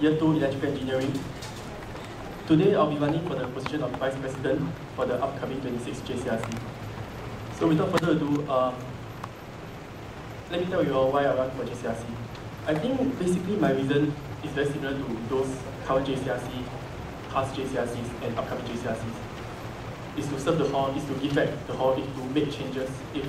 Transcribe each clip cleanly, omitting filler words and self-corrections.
Year 2 Electrical Engineering. Today I'll be running for the position of Vice President for the upcoming 26th JCRC. So without further ado, let me tell you all why I run for JCRC. I think basically my reason is very similar to those current JCRC, past JCRCs and upcoming JCRCs. It's to serve the hall, it's to give back the hall, it's to make changes, it's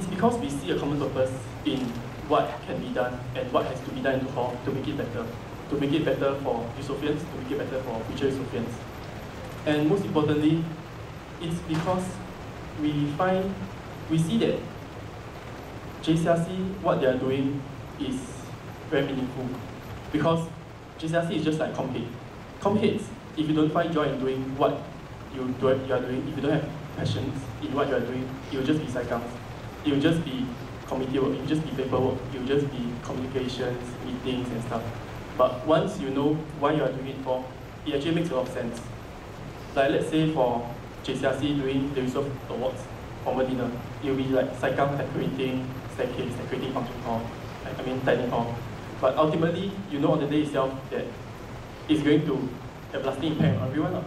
because we see a common purpose in what can be done and what has to be done in the hall to make it better. To make it better for Eusoffians, to make it better for future Eusoffians. And most importantly, it's because we see that JCRC, what they are doing is very meaningful. Because JCRC is just like ComHead. ComHeads, if you don't find joy in doing what you are doing, if you don't have passions in what you are doing, it will just be saikang. It will just be committee work, it will just be paperwork, it will just be communications, meetings and stuff. But once you know why you are doing it for, it actually makes a lot of sense. Like let's say for JCRC doing the Eusoff Awards, formal dinner, it will be like saikang decorating staircase, decorating function hall, dining hall. But ultimately, you know on the day itself that it's going to have lasting impact on everyone.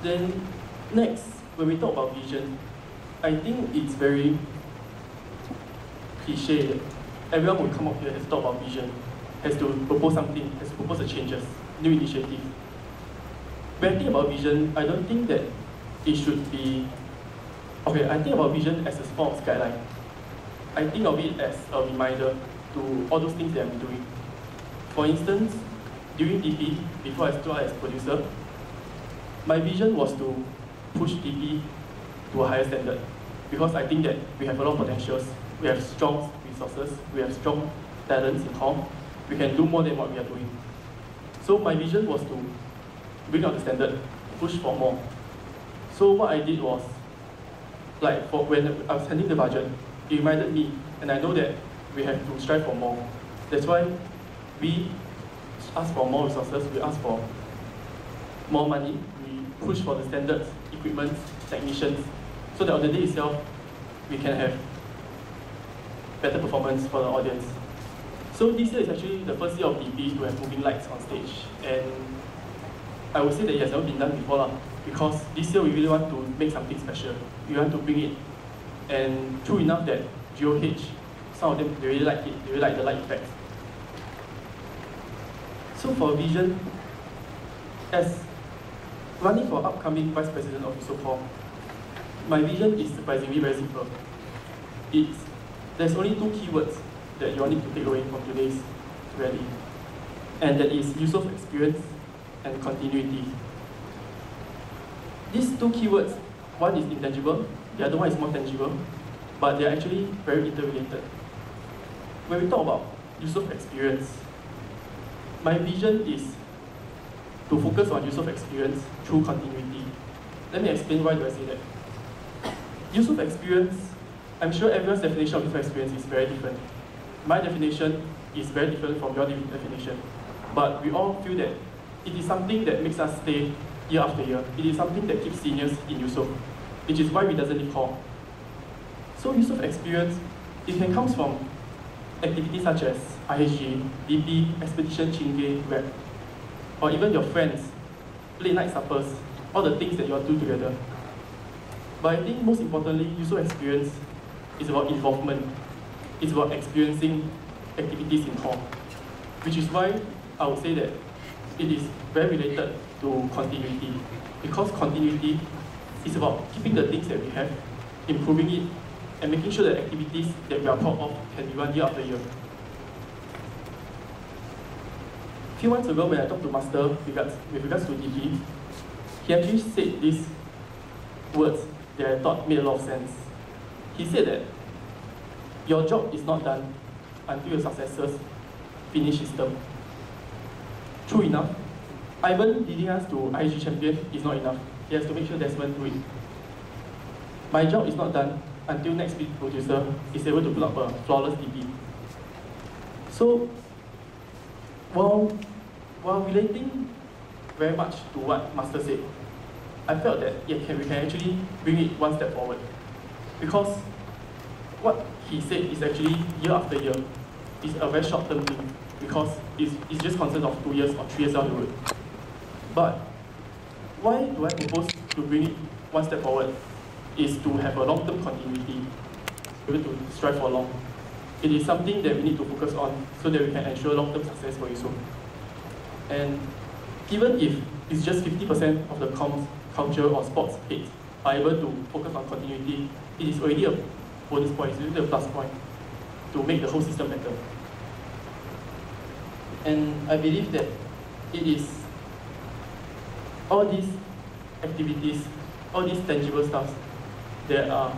Then next, when we talk about vision, I think it's very cliche that everyone will come up here has to talk about vision, has to propose something, has to propose a changes, new initiative. When I think about vision, I don't think that it should be, okay, I think about vision as a form of guideline. I think of it as a reminder to all those things that I'm doing. For instance, during DP, before I started as producer, my vision was to push DP to a higher standard. Because I think that we have a lot of potentials, we have strong resources, we have strong talents in hall, we can do more than what we are doing. So my vision was to bring up the standard, push for more. So what I did was, like when I was handling the budget, it reminded me, and I know that we have to strive for more. That's why we ask for more resources, we ask for more money, we push for the standards, equipment, technicians, so that on the day itself, we can have better performance for the audience. So this year is actually the first year of DP to have moving lights on stage. And I would say that it has never been done before, because this year we really want to make something special. We want to bring it. And true enough that GOH, some of them, they really like it, they really like the light effects. So for vision, as running for upcoming Vice President of Eusoff, my vision is surprisingly very simple. There's only two keywords that you all need to take away from today's rally. And that is Eusoff experience and continuity. These two keywords, one is intangible, the other one is more tangible, but they're actually very interrelated. When we talk about Eusoff experience, my vision is to focus on Eusoff experience through continuity. Let me explain why do I say that. Eusoff experience, I'm sure everyone's definition of Eusoff experience is very different. My definition is very different from your definition. But we all feel that it is something that makes us stay year after year. It is something that keeps seniors in Eusoff, which is why we doesn't leave hall. So Eusoff experience, it can come from activities such as IHG, DP, Expedition, Chingay, Rap, or even your friends, late night suppers, all the things that you all do together. But I think most importantly, Eusoff experience is about involvement. It's about experiencing activities in hall, which is why I would say that it is very related to continuity, because continuity is about keeping the things that we have, improving it, and making sure that activities that we are proud of can be run year after year. A few months ago when I talked to Master with regards to DP, he actually said these words that I thought made a lot of sense. He said that your job is not done until your successors finish his term. True enough, Ivan leading us to IHG champion is not enough. He has to make sure Desmond do it. My job is not done until next week producer is able to put up a flawless DP. So, while relating very much to what Master said, I felt that we can actually bring it one step forward. Because what he said is actually year after year. It's a very short-term thing because it's just concerned of 2 years or 3 years down the road. But why do I propose to bring it one step forward? Is to have a long-term continuity, able to strive for long. It is something that we need to focus on so that we can ensure long-term success for Eusoff. And even if it's just 50% of the comms, culture or sports heads are able to focus on continuity, it is already a bonus point, it's already a plus point to make the whole system better. And I believe that it is all these activities, all these tangible stuff that are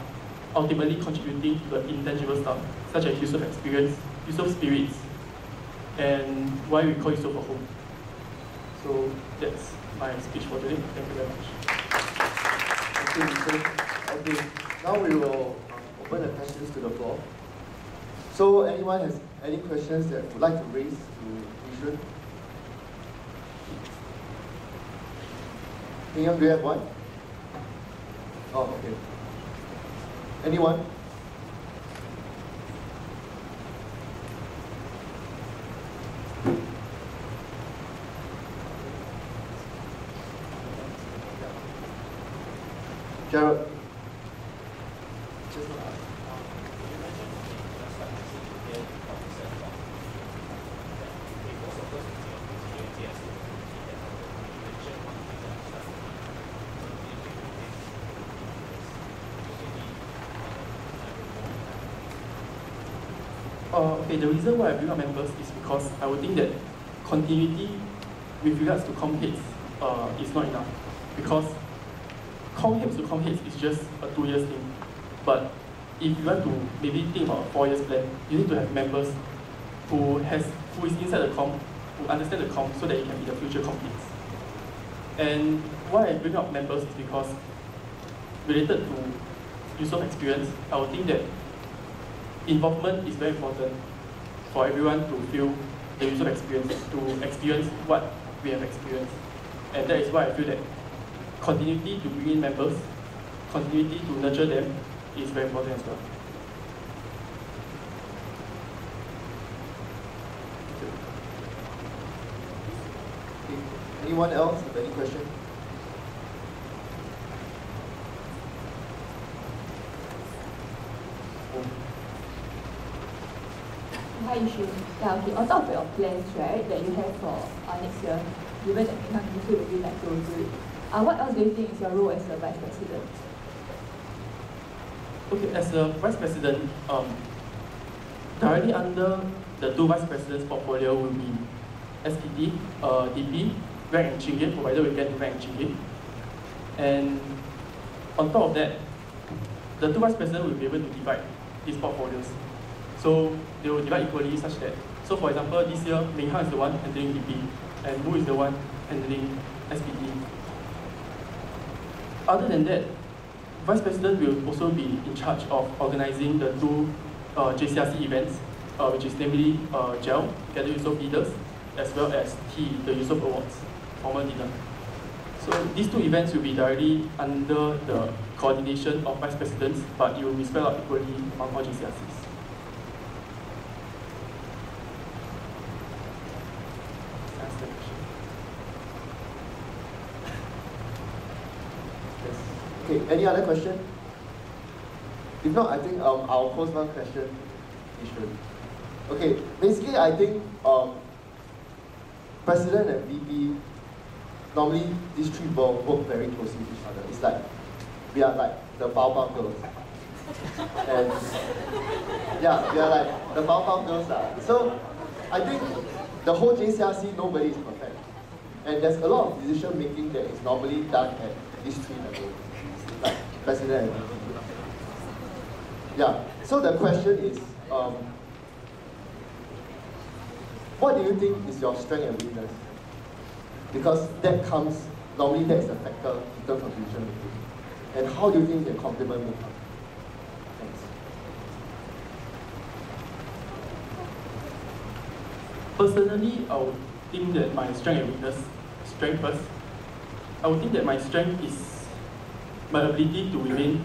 ultimately contributing to the intangible stuff, such as Eusoff experience, Eusoff spirits, and why we call Eusoff a home. So that's my speech for today. Thank you very much. Thank you, Eusoff. Okay, now we will open the questions to the floor. So anyone has any questions that would like to raise to Shun? Do you have one? Oh, okay. Anyone? Gerald. Okay, the reason why I bring up members is because I would think that continuity with regards to com heads is not enough. Because com heads to com heads is just a 2 years thing. But if you want to maybe think about a 4 years plan, you need to have members who is inside the com, who understand the com so that it can be the future com heads. And why I bring up members is because related to Eusoff experience, I would think that involvement is very important for everyone to feel the Eusoff experience, to experience what we have experienced. And that is why I feel that continuity to bring in members, continuity to nurture them is very important as well. Anyone else have any question? Hi, Shun. Yeah, okay. On top of your plans, right, that you have for next year, given that you feel really like to do it, what else do you think is your role as the Vice President? Okay, as a Vice President, directly under the 2 Vice Presidents' portfolio will be SPT, DP, rank and Chingay, provided we get to rank and Chingay. And on top of that, the 2 Vice Presidents will be able to divide these portfolios. So they will divide equally such that, so for example, this year, Ming Han is the one handling DP, and Wu is the one handling SPT. Other than that, Vice President will also be in charge of organizing the 2 JCRC events, which is namely GEL, Gather Eusoff Leaders, as well as T, the Eusoff Awards, formal dinner. So these 2 events will be directly under the coordination of Vice Presidents, but it will be spread out equally among all JCRCs. Okay, any other question? If not, I think I'll pose one question. Okay, basically I think President and VP, normally these 3 work very closely with each other. It's like, we are like the Bao girls. And yeah, we are like the Bao girls. So I think the whole JCRC, nobody is perfect. And there's a lot of decision making that is normally done at these 3 levels. Like President and VP. Yeah, so the question is, what do you think is your strength and weakness? Because that comes, normally that's a factor in terms of decision making. And how do you think they complement each other? Thanks. Personally, I would think that my strength and weakness, strength first, I would think that my strength is my ability to remain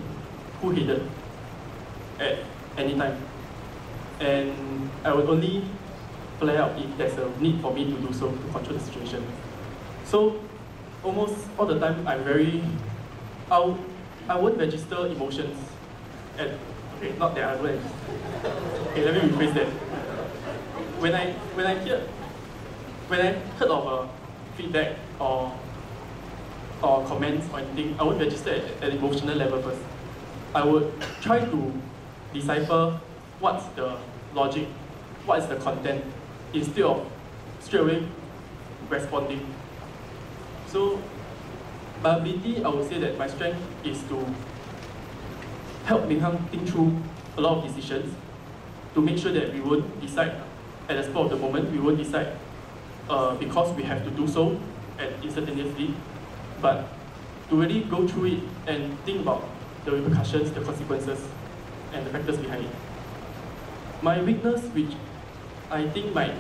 cool-headed at anytime. And I would only flare out if there's a need for me to do so to control the situation. So almost all the time I won't register emotions. Okay, not that I won't. Okay, let me rephrase that. When I heard of a feedback or comments or anything, I won't register at an emotional level first. I would try to decipher what's the logic, what is the content, instead of straight away responding. So my ability, I would say that my strength is to help Ming Hang think through a lot of decisions, to make sure that we won't decide at the spur of the moment, we won't decide because we have to do so instantaneously, but to really go through it and think about the repercussions, the consequences, and the factors behind it. My weakness, which I think might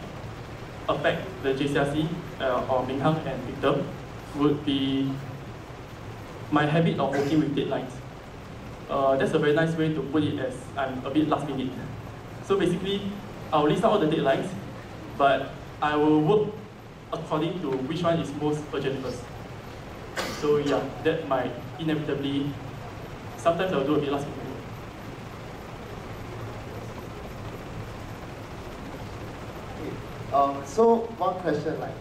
affect the JCRC or Ming Hang and Victor, would be my habit of working with deadlines. That's a very nice way to put it, as I'm a bit last minute. So basically, I'll list out all the deadlines, but I will work according to which one is most urgent first. So yeah, that might inevitably, sometimes I'll do a bit last minute work. So one question, like,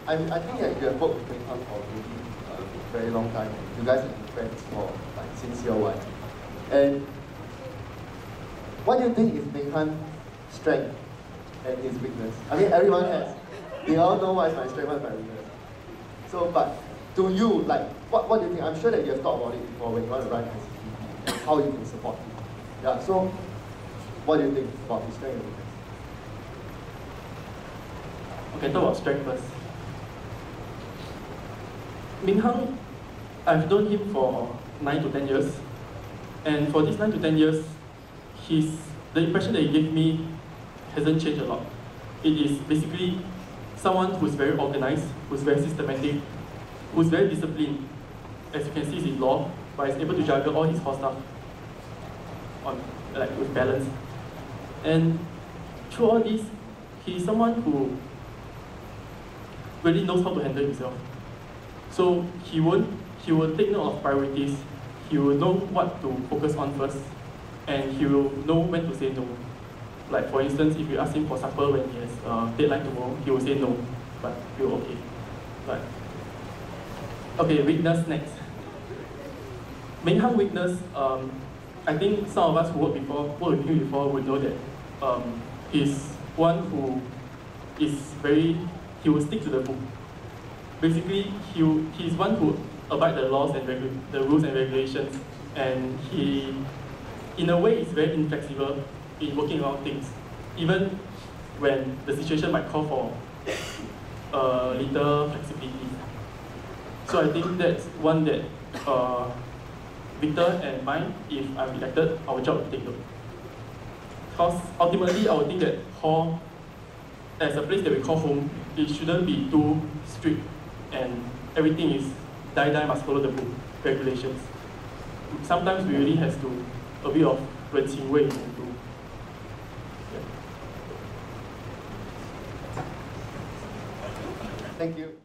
I think that you have worked with Ming Hang for maybe a very long time. You guys have been friends for like since year one. And what do you think is Ming Han's strength and his weakness? I mean, everyone has. They all know what is my strength, what is my weakness. So, but to you, like, what do you think? I'm sure that you have thought about it before when you want to run ICT and how you can support him. Yeah. So, what do you think about his strength and weakness? Okay, talk about strength first. Ming Hang, I've known him for 9 to 10 years. And for these 9 to 10 years, the impression that he gave me hasn't changed a lot. It is basically someone who's very organized, who's very systematic, who's very disciplined. As you can see, he's in law, but he's able to juggle all his core stuff with balance. And through all this, he's someone who really knows how to handle himself. So he will take note of priorities. He will know what to focus on first, and he will know when to say no. Like for instance, if you ask him for supper when he has a deadline tomorrow, he will say no, but he'll okay. But okay, weakness next. Ming Hang weakness, I think some of us who worked with him before would know that he's one who he will stick to the book. Basically, he's one who abide the laws and the rules and regulations, and he, in a way, is very inflexible in working around things, even when the situation might call for a little flexibility. So I think that's one that Victor and mine, if I'm elected, our job will take note. Because ultimately, I would think that hall, as a place that we call home, it shouldn't be too strict and everything is die must follow the book regulations. Sometimes we really have to a bit of 人情味 into. Thank you.